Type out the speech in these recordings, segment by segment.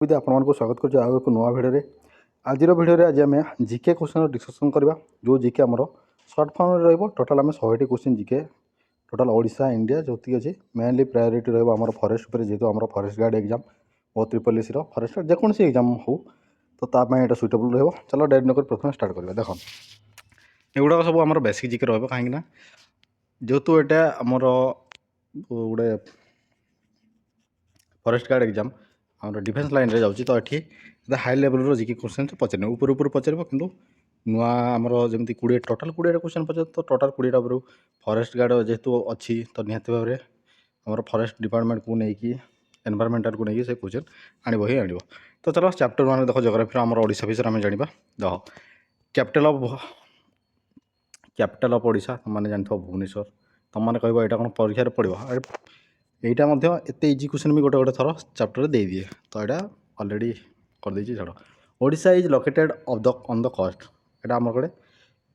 विद्या आपको स्वागत कर एक नुआ भिडियो आज आज आम जीके क्वेश्चन डिस्कसन करवा जो जीके आमर सर्ट फॉर्म रे टोटाल आम 100टी question GK total Odisha India जो अच्छी मेनली प्रायोरीटी रहा फरेस्ट जेहतु आम फरेस्ट गार्ड एग्जाम और ट्रिपल एसी फरेस्ट गार्ड जेकोसी एग्जाम हो तो ताप सुटेबल रहा। चलो डेट नक प्रथम स्टार्ट करवा देख एगुड़ा सब आम बेसिक जीके रहा कहीं जेहेतु यहाँ आमर गोटे फरेस्ट गार्ड एग्जाम आम डिफेन्स लाइन रे जाऊँगी तो ये हाई लेवल जीके क्वेश्चन पचारे ऊपर ऊपर पचार कि नुआ आमर जमी 20 टोटाल 20 क्वेश्चन पचार तो टोटाल 20 उपर फरेस्ट गार्ड जेहेतु अच्छी तो निहती भाव में आम फरेस्ट डिपार्टमेंट को लेकिन एनवायरमेंटल को लेकिन से क्वेश्चन आणव ही आणव। तो चलो चैप्टर 1 देख जोग्राफी आम ओडिशा विषय आम जाना देख कैपिटल ऑफ ओडिशा तुमने जानते भुवनेश्वर तुमने कह यहाँ कौन परीक्षा पड़ो यहाँ एत इजी क्वेश्चन भी गोटे गोटे थर चैप्टर दे दिए तो यहाँ अलरेडी कर देती छाड़। Odisha is located on the coast यहाँ आम कड़े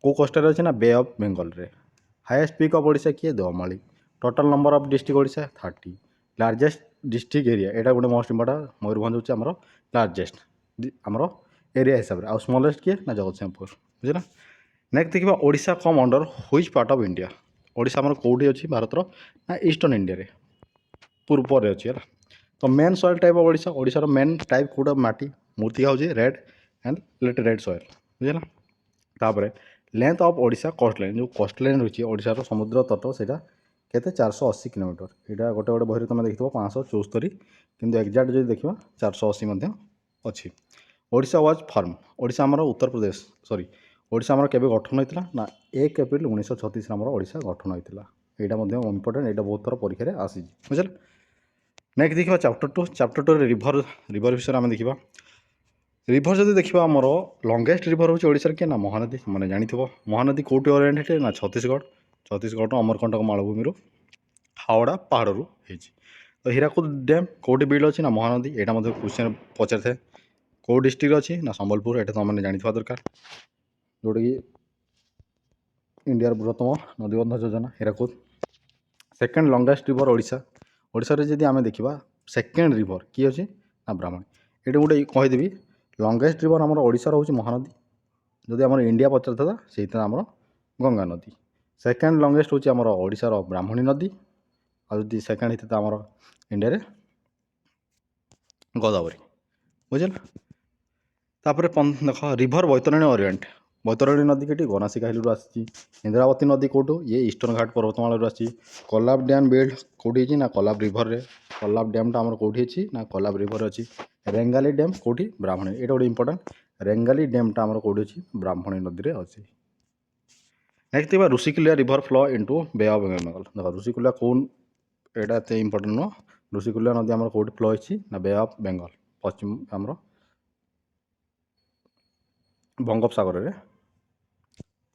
कौ कोस्टर अच्छे ना बे ऑफ बेंगल रे। हाईएस्ट पीक ऑफ ओडिशा किए Devmali. Total number of district Odisha 30। Largest district area यहाँ गोटे मोस्ट इंपोर्टेंट मयूरभंज होची आमर लार्जेस्ट आमर एरिया हिसाब से। आ स्मॉलेस्ट किए ना जगतसिंहपुर बुझे। नेक्स्ट देखिए Odisha come under which part of India. Odisha आमर कौटी अच्छी भारत ना ईस्टर्न इंडिया रे पूर्व अच्छी है। तो main soil type of Odisha ओडिशार मेन टाइप कौटा माटी मूर्तिका हूँ रेड एंड रेड सॉइल बुझे ना। तापर length of Odisha coast line जो कोस्ट लाइन रही है ओडिशार समुद्र तट से केते 480 किलोमीटर यहाँ गोटे गोटे बही तुम देखो 574 किंतु एक्जाक्ट जो देखा 480 अच्छी। ओडिशा वाज फर्म ओडिशा आमर उत्तर प्रदेश सॉरी ओडिशा आमर केबे गठन होता ना 1 एप्रिल 1936 आमर ओडिशा गठन होता। यहाँ इंपोर्टेंट यहाँ बहुत थर परीक्षा आसी बुझे। नेक्स्ट देखा चैप्टर 2 रिभर विषय आम देखा रिभर जब देखा आमर लंगेस्ट रिभर हूँ ओडिशार किए ना महानदी मैंने जानी महानदी कौटी ओरिएंटेड ना छत्तीसगढ़ अमरकंटक मालभूमि हावड़ा पहाड़ रू तो हीराकुद डैम कौटी बिल्ड अच्छी ना महानदी यहाँ क्वेश्चन पचार थे कौ डिस्ट्रिक्ट अच्छी ना संबलपुर यहाँ तुमने जानी दरकार जोटा कि इंडिया बृहत्तम नदीबंध योजना Hirakud. Second longest river Odisha Odisha रे जदि आम देखा सेकेंड रिभर किए अच्छे ना ब्राह्मणी ये गोटे कहीदेवी लंगेस्ट रिभर आम ओडिशा हूँ महानदी जदि आम इंडिया पचार था से आम गंगा नदी। सेकेंड लंगेस्ट हूँ आम ओडिशार ब्राह्मणी नदी आदि सेकेंड होता आम इंडिया रे गोदावरी बुझे। तापर देख रिभर बैतरणी ओरिएंट बैतरणी नदी के गनासिका हिलू आसी। इंद्रावती नदी कौटू ये ईस्टर्न घाट पर्वतमाला आसी। कोलाब डैम बिल्ड कौटी ना कोलाब रिभर रे कोलाब डैमटा आम कौटी अच्छी ना कोलाब रिभर अच्छी। रेंगाली डैम कौटी ब्राह्मणी ये गोटे इंपोर्टेंट रेंगाली डैमटा आम कौटी अच्छी ब्राह्मणी नदी में अच्छी। नेक्स्ट देखा Rushikulya river flow into bay of Bengal देख ऋषिकुलिया कौन यहाँ एत इंपोर्टेंट नुह ऋषिकुलिया नदी आम कौटी फ्लो होती ना बे ऑफ बेंगल पश्चिम आमर बंगोपसागर रे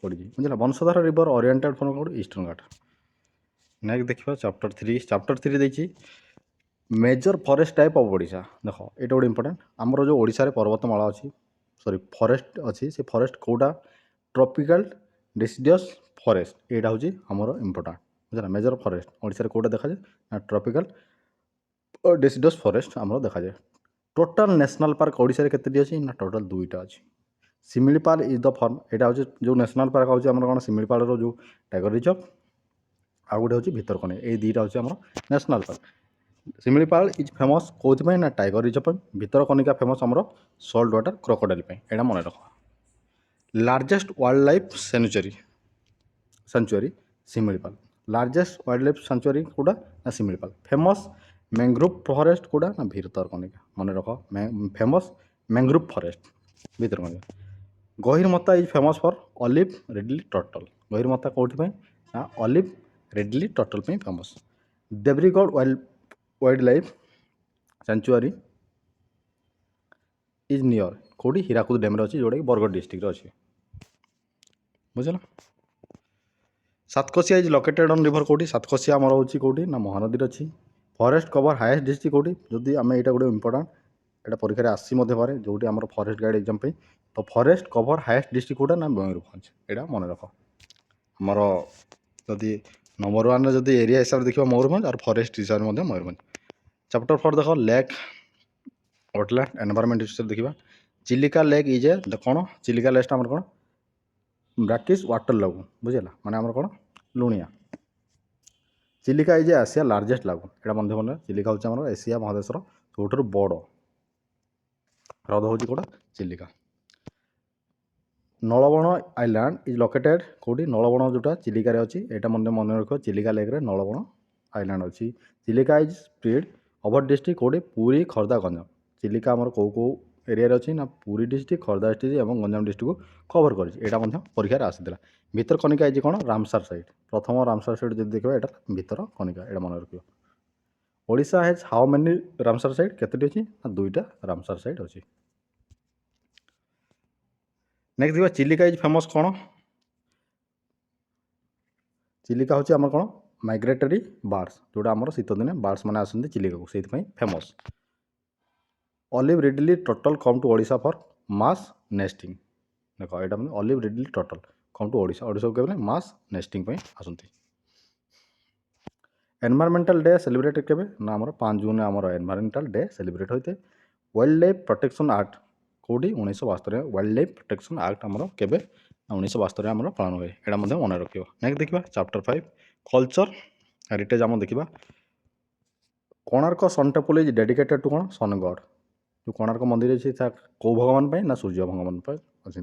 पड़ी बुझे। वंशधारा रिभर ओरिएंटेड फ्रॉम कौट ईस्टर्न घाट। नेक्स्ट देखिए चैप्टर 3 देखिए major forest type of Odisha देख ये गोटे इंपोर्टेंट आमर जो ओडिशा रे पर्वतमाला अच्छी सॉरी फॉरेस्ट अच्छी से फॉरेस्ट कौटा ट्रॉपिकल डिसीडियस फॉरेस्ट यहाँ हूँ आमर इंपोर्टेंट बुझे। मेजर फॉरेस्ट ओडिशा रे कौटा देखा जाए ना ट्रॉपिकल डिसीडियस फॉरेस्ट आमर देखा जाए। टोटाल नेशनल पार्क ओडिशा रे केते अच्छी ना टोटाल 2टा अच्छी। सिमिलीपाल इज द फॉर्म यहाँ हूँ जो नेशनल पार्क हूँ आम कौन सिमिलीपाल जो टाइगर रिजर्व आ गए हूँ भितरकनी ये 2टा हूँ आम national park. Similipal is famous कौन ना टाइगर रिजर्व भितरकनिका फेमस आमर सॉल्ट वाटर क्रोकोडाइल यहाँ मन रख। Largest wild life sanctuary Similipal largest wild life sanctuary कौटा ना सिमिलीपाल। फेमस मैंग्रोव फॉरेस्ट कौटा ना भितरकनिका मन रख famous mangrove forest Bhitarkanika. Gahirmatha is famous for olive ridley turtle Gahirmatha कौटी ना olive ridley turtle famous. Debrigarh wild life sanctuary is near कौटी हीराकुद डैम अच्छी जोटा कि बरगढ़ डिस्ट्रिक्ट अच्छी बुझे। सातकोशिया इज लोकेटेड ऑन रिभर कौटी सातकोशिया आमर हूँ कौटी ना महानदी अच्छी। फॉरेस्ट कवर हाईएस्ट डिस्ट्रिक्ट कौटी जदि आम यहाँ गोटे इंपोर्टेंट यहाँ परीक्षा आसी पारे जो आम फॉरेस्ट गार्ड एग्जाम तो फॉरेस्ट कवर हाईएस्ट डिस्ट्रिक्ट कौटा ना मयूरभंज यहाँ मन रख। आमर जदि नंबर 1 जदि एरिया हिसाब से देखा मयूरभंज और फॉरेस्ट हिसाब से मयूरभंज। चैप्टर 4 देख लेक ୱାଟରଲ୍ୟାଣ୍ଡ ଏନଭାयରमेଣ୍ଟ ହିଷ୍ଟरी ଦେଖିବା। ଚିଲିକା ଲେକ୍ ଇଜ୍ ଏ କ'ଣ ଚିଲିକା ଲେକ୍ଟା ଆମର କ'ଣ ବ୍ରାକିସ୍ ୱାଟର ଲାଗୁନ୍ ବୁଝିଲା ମାନେ ଆମର କ'ଣ ଲୁଣିଆ। Chilika is a Asia largest lagoon ଏଇଟା ମଧ୍ୟ ମନେ ଚିଲିକା ହେଉଛି ଆମର ଏସିଆ ମହାଦେଶର ସବୁଠାରୁ ବଡ଼ ହ୍ରଦ ହେଉଛି କେଉଁଟା ଚିଲିକା। ନଳବଣ ଆଇଲାଣ୍ଡ ଇଜ୍ ଲୋକେଟେଡ୍ କେଉଁଠି ନଳବଣ ଯେଉଁଟା ଚିଲିକାରେ ଅଛି ଏଇଟା ମଧ୍ୟ ମନେ ରଖିବ ଚିଲିକା ଲେକ୍ରେ ନଳବଣ ଆଇଲାଣ୍ଡ ଅଛି। Chilika is spread over district କେଉଁଠି ପୁରୀ ଖୋର୍ଦ୍ଧା ଗଞ୍ଜାମ। ଚିଲିକା ଆମର କେଉଁ ଏରିଆରେ ଅଛି ନା ପୁରୀ ଡିଷ୍ଟ୍ରିକ୍ଟ ଖୋର୍ଦ୍ଧା ଡିଷ୍ଟ୍ରିକ୍ଟ ଏବଂ ଗଞ୍ଜାମ ଡିଷ୍ଟ୍ରିକ୍ଟକୁ କଭର କରିଛି ଏଇଟା ମଧ୍ୟ ପରୀକ୍ଷାରେ ଆସିଥିଲା। ଭିତରକନିକା ଇଜ୍ କ'ଣ ରାମସାର ସାଇଟ୍ ପ୍ରଥମ ରାମସାର ସାଇଟ୍ ଯଦି ଦେଖିବା ଏଇଟା ଭିତରକନିକା ଏଇଟା ମନେ ରଖିବ। Odisha has how many Ramsar site କେତେଟି ଅଛି ନା 2ଟା ରାମସାର ସାଇଟ୍ ଅଛି। ନେକ୍ସଟ ଦେଖିବା ଚିଲିକା ଇଜ୍ ଫେମସ୍ କ'ଣ ଚିଲିକା ହେଉଛି ଆମର କ'ଣ ମାଇଗ୍ରେଟରୀ ବାର୍ଡସ୍ ଯେଉଁଟା ଆମର ଶୀତଦିନେ ବାର୍ଡସ୍ ମାନେ ଆସନ୍ତି ଚିଲିକାକୁ ସେଇଥିପାଇଁ famous. Olive ridley turtle come to Odisha for mass nesting ଦେଖ ଏଇଟା ମାନେ olive ridley turtle come to ଓଡ଼ିଶାକୁ କେବେ ମାସ୍ ନେଷ୍ଟିଂ ପାଇଁ ଆସନ୍ତି। ଏନଭାୟରମେଣ୍ଟାଲ୍ ଡେ ସେଲିବ୍ରେଟେଡ୍ କେବେ ନା ଆମର 5 ଜୁନ୍ରେ ଆମର ଏନଭାୟରମେଣ୍ଟାଲ୍ ଡେ ସେଲିବ୍ରେଟ୍ ହୋଇଥାଏ। ୱାଇଲ୍ଡ ଲାଇଫ୍ ପ୍ରୋଟେକ୍ସନ୍ ଆକ୍ଟ କେଉଁଠି 1972 ୱାଇଲ୍ଡ ଲାଇଫ୍ ପ୍ରୋଟେକ୍ସନ୍ ଆକ୍ଟ ଆମର କେବେ 1972 ଆମର ପାଳନ ହୁଏ ଏଇଟା ମଧ୍ୟ ମନେ ରଖିବ। ନେକ୍ସଟ ଦେଖିବା ଚାପ୍ଟର 5 କଲଚର ହେରିଟେଜ୍ ଆମର ଦେଖିବା। କୋଣାର୍କ ସନ୍ ଟେମ୍ପଲ୍ ଇଜ୍ ଡେଡିକେଟେଡ୍ ଟୁ କ'ଣ ସନ୍ ଗଡ୍ ଯେଉଁ କୋଣାର୍କ ମନ୍ଦିର ଅଛି ତା କେଉଁ ଭଗବାନ ପାଇଁ ନା ସୂର୍ଯ୍ୟ ଭଗବାନ ପାଇଁ ଅଛି।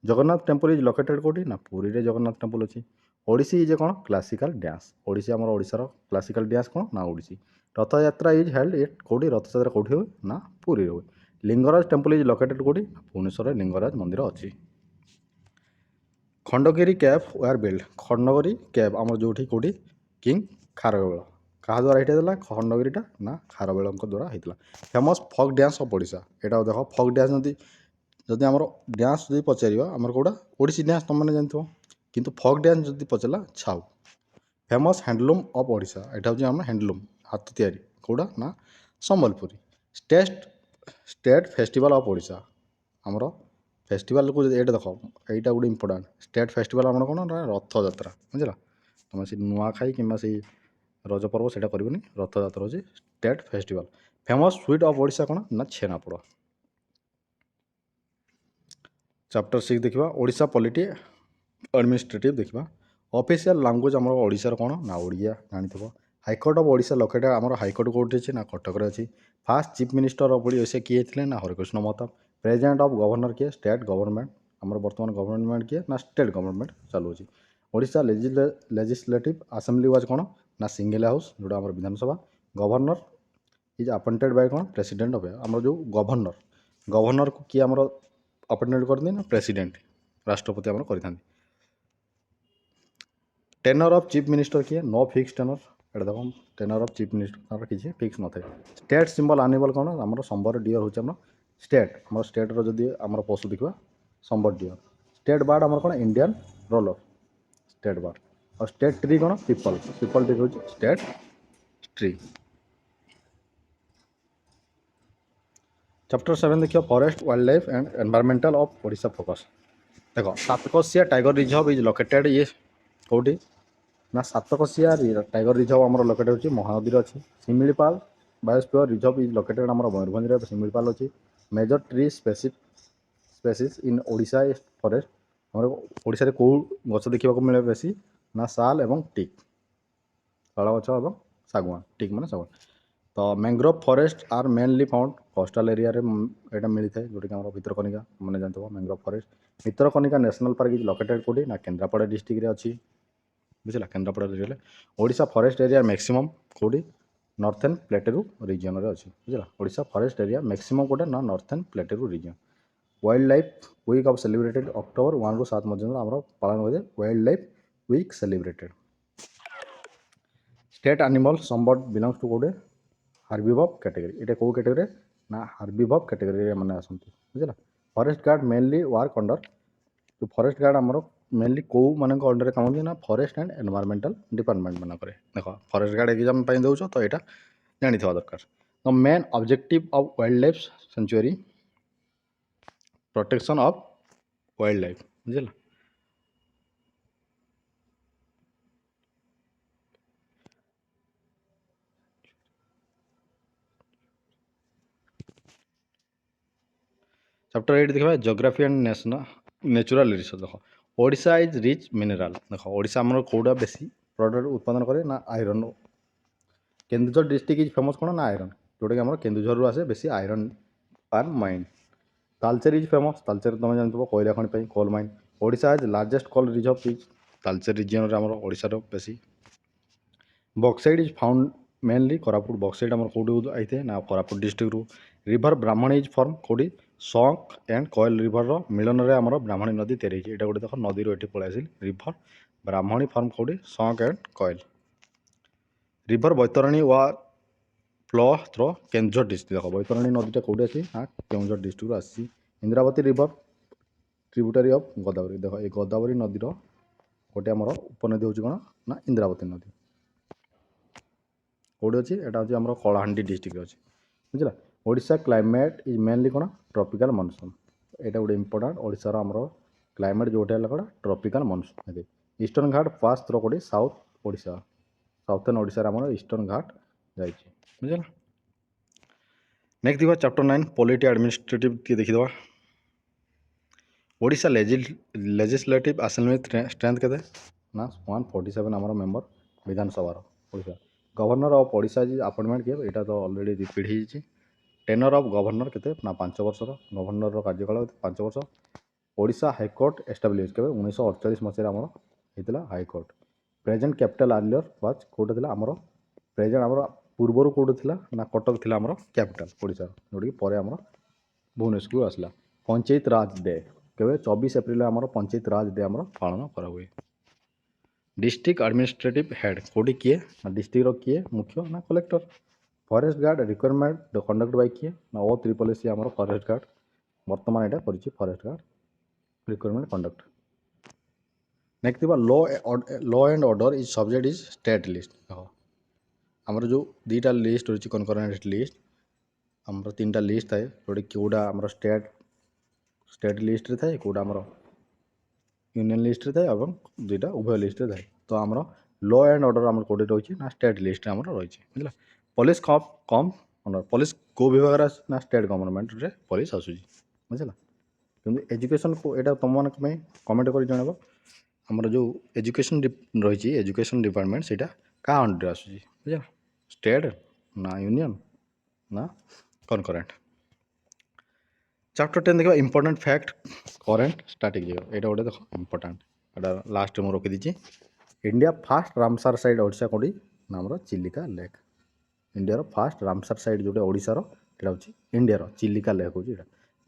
ଜଗନ୍ନାଥ ଟେମ୍ପଲ୍ ଇଜ୍ ଲୋକେଟେଡ୍ କେଉଁଠି ନା ପୁରୀରେ ଜଗନ୍ନାଥ ଟେମ୍ପଲ୍ ଅଛି। ଓଡ଼ିଶୀ ଇଜ୍ କ'ଣ କ୍ଲାସିକାଲ୍ ଡ୍ୟାନ୍ସ ଓଡ଼ିଶୀ ଆମର ଓଡ଼ିଶାର କ୍ଲାସିକାଲ୍ ଡ୍ୟାନ୍ସ କ'ଣ ନା ଓଡ଼ିଶୀ। ରଥଯାତ୍ରା ଇଜ୍ ହେଲ୍ଡ ଇଟ୍ କେଉଁଠି ରଥଯାତ୍ରା କେଉଁଠି ହୁଏ ନା ପୁରୀରେ ହୁଏ। ଲିଙ୍ଗରାଜ ଟେମ୍ପଲ୍ ଇଜ୍ ଲୋକେଟେଡ୍ କେଉଁଠି ଭୁବନେଶ୍ୱରରେ ଲିଙ୍ଗରାଜ ମନ୍ଦିର ଅଛି। Khandagiri cave were build Khandagiri cave ଆମର ଯେଉଁଠି କେଉଁଠି କିଙ୍ଗ ଖାରବେଳ କାହା ଦ୍ୱାରା ହେଇଥିଲା ଖଣ୍ଡଗିରିଟା ନା ଖାରବେଳଙ୍କ ଦ୍ୱାରା ହେଇଥିଲା। ଫେମସ୍ ଫକ୍ ଡ୍ୟାନ୍ସ ଅଫ୍ ଓଡ଼ିଶା ଏଇଟା ଦେଖ ଫକ୍ ଡ୍ୟାନ୍ସ ଯଦି ଆମର ଡ୍ୟାନ୍ସ ଯଦି ପଚାରିବା ଆମର କେଉଁଟା ଓଡ଼ିଶୀ ଡ୍ୟାନ୍ସ ତୁମମାନେ ଜାଣିଥିବ କିନ୍ତୁ ଫକ୍ ଡ୍ୟାନ୍ସ ଯଦି ପଚାରିଲା ଛାଉ। ଫେମସ୍ ହ୍ୟାଣ୍ଡଲୁମ୍ ଅଫ୍ ଓଡ଼ିଶା ଏଇଟା ହେଉଛି ଆମର ହ୍ୟାଣ୍ଡଲୁମ୍ ହାତ ତିଆରି କେଉଁଟା ନା Sambalpuri. State festival of Odisha ଆମର ଫେଷ୍ଟିଭାଲକୁ ଯଦି ଏଇଟା ଦେଖ ଏଇଟା ଗୋଟେ ଇମ୍ପୋର୍ଟାଣ୍ଟ ଷ୍ଟେଟ୍ ଫେଷ୍ଟିଭାଲ୍ ଆମର କ'ଣ ନା ରଥଯାତ୍ରା ବୁଝିଲା ତୁମେ ସେ ନୂଆଖାଇ କିମ୍ବା ସେଇ ରଜ ପର୍ବ ସେଇଟା କରିବନି ରଥଯାତ୍ରା ହେଉଛି state festival. Famous sweet of Odisha କ'ଣ ନା ଛେନାପୋଡ଼। ଚାପ୍ଟର 6 ଦେଖିବା ଓଡ଼ିଶା ପଲିଟି ଆଡ଼ମିନିଷ୍ଟ୍ରେଟିଭ୍ ଦେଖିବା। ଅଫିସିଆଲ୍ ଲାଙ୍ଗୁଏଜ୍ ଆମର ଓଡ଼ିଶାର କ'ଣ ନା ଓଡ଼ିଆ ଜାଣିଥିବ। ହାଇକୋର୍ଟ ଅଫ୍ ଓଡ଼ିଶା ଲୋକେଟେଡ୍ ଆମର ହାଇକୋର୍ଟ କେଉଁଠି ଅଛି ନା କଟକରେ ଅଛି। First chief minister of Odisha କିଏ ଥିଲେ ନା Harikrishna Mahtab. President of governor କିଏ ଷ୍ଟେଟ୍ ଗଭର୍ଣ୍ଣମେଣ୍ଟ ଆମର ବର୍ତ୍ତମାନ ଗଭର୍ଣ୍ଣମେଣ୍ଟ କିଏ ନା ଷ୍ଟେଟ୍ ଗଭର୍ଣ୍ଣମେଣ୍ଟ ଚାଲୁଅଛି। ଓଡ଼ିଶା ଲେଜିସ୍ଲେଟିଭ୍ ଆସେମ୍ବଲି ୱାଜ୍ କ'ଣ ନା ସିଙ୍ଗଲ ହାଉସ୍ ଯେଉଁଟା ଆମର ବିଧାନସଭା। ଗଭର୍ଣ୍ଣର ଇଜ୍ ଆପଏଣ୍ଟେଡ୍ ବାଇ କ'ଣ ପ୍ରେସିଡେଣ୍ଟ ଅଫ୍ ଆମର ଯେଉଁ ଗଭର୍ଣ୍ଣରକୁ କିଏ ଆମର ଆପଏଣ୍ଟମେଣ୍ଟ କରନ୍ତି ନା ପ୍ରେସିଡେଣ୍ଟ ରାଷ୍ଟ୍ରପତି ଆମର କରିଥାନ୍ତି। ଟେନର୍ ଅଫ୍ ଚିଫ୍ ମିନିଷ୍ଟର କିଏ नो ଫିକ୍ସ ଟେନର୍ ଏଇଟା ଦେଖ ଟେନର୍ ଅଫ୍ ଚିଫ୍ ମିନିଷ୍ଟର ତାର କିଛି ଫିକ୍ସ ନଥାଏ। ଷ୍ଟେଟ୍ ସିମ୍ବଲ୍ ଆନିମଲ୍ କ'ଣ ଆମର ସମ୍ବର ଡିଅର୍ ହେଉଛି ଆମର ଷ୍ଟେଟ୍ ଆମର ଷ୍ଟେଟ୍ର ଯଦି ଆମର ପଶୁ ଦେଖିବା ସମ୍ବର ଡିଅର୍। ଷ୍ଟେଟ୍ ବାର୍ଡ଼ ଆମର କ'ଣ ଇଣ୍ଡିଆନ୍ ରୋଲର ଷ୍ଟେଟ୍ ବାର୍ଡ଼। ଆଉ ଷ୍ଟେଟ୍ ଟ୍ରି କ'ଣ ପିପଲ୍ ଟ୍ରି ହେଉଛି ଷ୍ଟେଟ୍ ଟ୍ରି। ଚାପ୍ଟର 7 ଦେଖିବା forest wild life and environmental of Odisha focus ଦେଖ Satkosia tiger reserve is located ଇଏ କେଉଁଠି ନା ସାତକୋଶିଆ ଟାଇଗର ରିଜର୍ଭ ଆମର ଲୋକେଟେଡ୍ ହେଉଛି ମହାନଦୀରେ ଅଛି। Similipal biosphere reserve is located ଆମର ମୟୂରଭଞ୍ଜରେ ଶିମିଳିପାଳ ଅଛି। Major tree species in Odisha forest ଆମର ଓଡ଼ିଶାରେ କେଉଁ ଗଛ ଦେଖିବାକୁ ମିଳେ ବେଶୀ ନା ଶାଲ ଏବଂ ଟିକ୍ ଶାଳ ଗଛ ଏବଂ ଶାଗୁଆନ ଟିକ୍ ମାନେ ଶାଗୁଆନ। ତ mangrove forest are mainly found coastal ଏରିଆରେ ଏଇଟା ମିଳିଥାଏ ଯେଉଁଟାକି ଆମର ଭିତରକନିକା ମାନେ ଜାଣିଥିବ mangrove forest. Bhitarkanika national park is located କେଉଁଠି ନା କେନ୍ଦ୍ରାପଡ଼ା ଡିଷ୍ଟ୍ରିକ୍ଟରେ ଅଛି ବୁଝିଲା କେନ୍ଦ୍ରାପଡ଼ା ରିଜିଅନ୍ରେ। ଓଡ଼ିଶା ଫରେଷ୍ଟ ଏରିଆ ମ୍ୟାକ୍ସିମମ୍ କେଉଁଠି ନର୍ଥର୍ନ ପ୍ଲେଟେରୁ ରିଜିଅନ୍ରେ ଅଛି ବୁଝିଲା। ଓଡ଼ିଶା ଫରେଷ୍ଟ ଏରିଆ ମ୍ୟାକ୍ସିମମ୍ କେଉଁଟା ନା ନର୍ଥର୍ନ ପ୍ଲେଟେରୁ region. Wild life week of celebrated October 1 ରୁ 7 ମଧ୍ୟରେ ଆମର ପାଳନ ହୁଏ wild life week celebrated. State animal ସମ୍ବର୍ଡ ବିଲଙ୍ଗସ୍ ଟୁ କେଉଁଠି ହାର୍ବିଭବ୍ କ୍ୟାଟେଗୋରୀ ଏଇଟା କେଉଁ କ୍ୟାଟେଗୋରୀ ନା ହାର୍ବିଭବ୍ କ୍ୟାଟେଗୋରୀରେ ମାନେ ଆସନ୍ତି ବୁଝିଲା। Forest guard mainly work under ଯେଉଁ ଫରେଷ୍ଟ ଗାର୍ଡ଼ ଆମର ମେନଲି କେଉଁମାନଙ୍କ ଅଣ୍ଡରରେ କାମ କରନ୍ତି ନା ଫରେଷ୍ଟ ଆଣ୍ଡ ଏନଭାୟରମେଣ୍ଟାଲ ଡିପାର୍ଟମେଣ୍ଟ ମାନଙ୍କରେ। ଦେଖ ଫରେଷ୍ଟ ଗାର୍ଡ଼ ଏକ୍ଜାମ୍ ପାଇଁ ଦେଉଛ ତ ଏଇଟା ଜାଣିଥିବା ଦରକାର। The main objective of wild life sanctuary protection of wild life ବୁଝିଲା। चैप्टर 8 देखा जियोग्राफी एंड नेचुरल रिसोर्स देख ओडिशा इज रिच मिनेराल देख ओडिशा आमर कौटा बेसी प्रोडक्ट उत्पादन करे ना iron Keonjhar district is famous कौन ना आयरन जोटा कि आम केन्दुझर आसे बेसी आयरन पान mine Talcher is famous Talcher तुम जानते कोयला खनि coal mine Odisha is largest coal reserve is Talcher region आम ओडिशार बेसी bauxite is found mainly Koraput bauxite आम कौटू आते ना कोरापुट डिस्ट्रिक्ट रू रिभर ब्राह्मणी इज फॉर्म कौटी सॉक एंड कोयल रिभर मिलन में आम ब्राह्मणी नदी तैयारी यहाँ गोटे देख नदी ये पलि आसिल रिभर ब्राह्मणी फॉर्म कौटी सॉक एंड कोयल रिभर बैतरणी वा फ्लो थ्रो केन्दुझर डिस्ट्रिक्ट देख बैतरणी नदीटा कौटी आसी हाँ केन्दुझर डिस्ट्रिक्ट आसी Indravati river tributary of Godavari देख ये गोदावरी नदीर गोटे आमर उपनदी हूँ कौन ना इंद्रावती नदी कौटी अच्छी यहाँ हूँ आम कलाहांडी डिस्ट्रिक्ट अच्छी बुझला ओडिशा क्लाइमेट इज मेनली कौन ट्रॉपिकल मॉनसून यहाँ गोटे इंपोर्टाट ओडिशार आमर क्लाइमेट जो कौन tropical monsoon eastern Ghat pass through कौटी साउथ ओडिशा साउथर्न ओडिशा आमर ईस्टर्न घाट जाइए बुझला नेक्स्ट देखा चैप्टर 9 पॉलिटी एडमिनिस्ट्रेटिव देखीद ओडिशा लेजिस्लेटिव असेंबली स्ट्रेंथ के ना 147 आमर member vidhan sabha Odisha governor of Odisha जी अपॉइंटमेंट किए यहाँ तो ऑलरेडी रिपीट हो टेनर ऑफ गवर्नर के 5 वर्षर गवर्नर कार्यकाल 5 वर्ष ओडिशा हाईकोर्ट एस्टाब्लीश के 1948 मसीह आमर होता high court present capital earlier was कौटे आमर प्रेजेंट आमर पूर्वर कौटे थी ना कटक थी आमर कैपिटल ओडिशा जोटि पर आमर भुवनेश्वर आसला पंचायत राज डे के 24 एप्रिल आमर पंचायत राज डे आमर पालन करा हुए डिस्ट्रिक्ट एडमिनिस्ट्रेटिव हेड कौटी किए ना डिस्ट्रिक्ट किए मुख्य ना collector forest guard requirement conduct bye किए ना ओ त्रिपल सी आमर फॉरेस्ट गार्ड बर्तमान यहाँ कर forest guard requirement conduct next law and order is subject is state list आमर जो दीटा लिस्ट रही कनकरेंट लिस्ट आमर 3टा लिस्ट थाए जोटा कौटा आमर स्टेट लिस्ट थाए कौटा आमर यूनियन लिस्ट थाए और 2टा उभय लिस्ट थाए तो आमर लॉ एंड ऑर्डर आमर कौटे रही ना स्टेट लिस्ट आमर रही बुझला पुलिस कम पुलिस को विभाग ना स्टेट गवर्नमेंट रे पुलिस आसूँ बुझला कि एजुकेशन को यहाँ तुम मैंने कमेंट कर जनब आमर जो एजुकेशन रही एजुकेशन डिपार्टमेंट से क्या अंडर आसूँ बुझला स्टेट ना यूनियन ना कनकरेंट चैप्टर 10 देखा इंपोर्टेंट फैक्ट करेंट स्ट्रैटेजी यहाँ गोटे देख इंपोर्टेंट यहाँ लास्ट में रखी India first Ramsar site Odisha कौटी ना आमर Chilika lake India first Ramsar site जो ओडिशार यहाँ हूँ इंडिया चिलिका लेक हूँ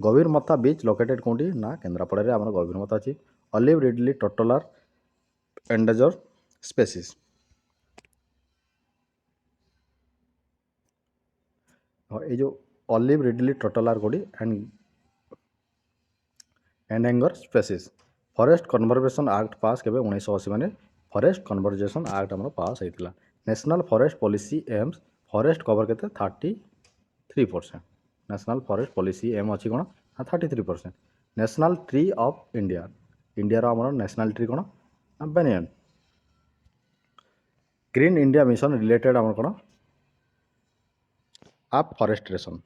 गभीर मथा बीच लोकेटेड कौटी ना केन्द्रापड़ा आम गभीर मथा अच्छी ऑलिव रिडली टोटोलार एंडेजर स्पेसीज ये जो ऑलिव रिडली टोटोलार कौटी endangered species forest conservation act pass के 1980 में फॉरेस्ट कन्जर्वेशन एक्ट आम पास होता national forest policy aims forest cover के 33% नेशनल फॉरेस्ट पॉलिसी एम अच्छी कौन 33% national tree of India India आमर नेशनल ट्री कौन banyan green India mission related आम कौन एफरेस्टेशन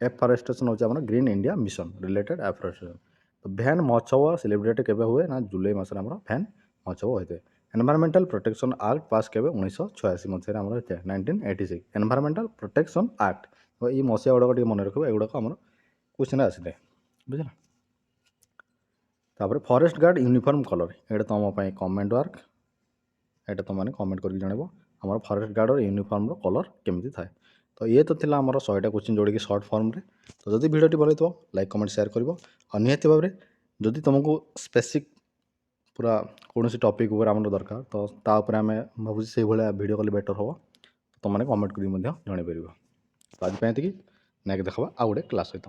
एफरेस्टेशन हूँ आम ग्रीन इंडिया मिशन रिलेटेड एफरेस्टेशन तो भैन महोत्सव सेलिब्रेट के हुए ना जुलाई मस भैन महोत्सव होते एनवायरमेंटल प्रोटेक्शन एक्ट पास के 1986 मसीह आम होता है 1986 एनवायरमेंटल प्रोटेक्शन एक्ट ये मसीहा गुड़ाक मन रखो एगुड़ाक आम क्वेश्चन आसे बुझल तापर फॉरेस्ट गार्ड यूनिफॉर्म कलर ये तुम कमेंट वर्क ये तुमने कमेंट करके जनइब आम फॉरेस्ट गार्ड यूनिफॉर्म कलर केमी थाए तो ये तो थिला आमर 100टा क्वेश्चन जोड़ी शॉर्ट फॉर्म रे तो जदि वीडियोटी भल हो लाइक कमेंट शेयर कर निहत भाव में जदि तुमको स्पेसिफिक पूरा कौन टॉपिक आम दरकार तो आम भाव से वीडियो कले बेटर हम तो तुमने कमेंट कर जन पार तो आज नेक्स्ट देखा आउ गोटे क्लास सहित।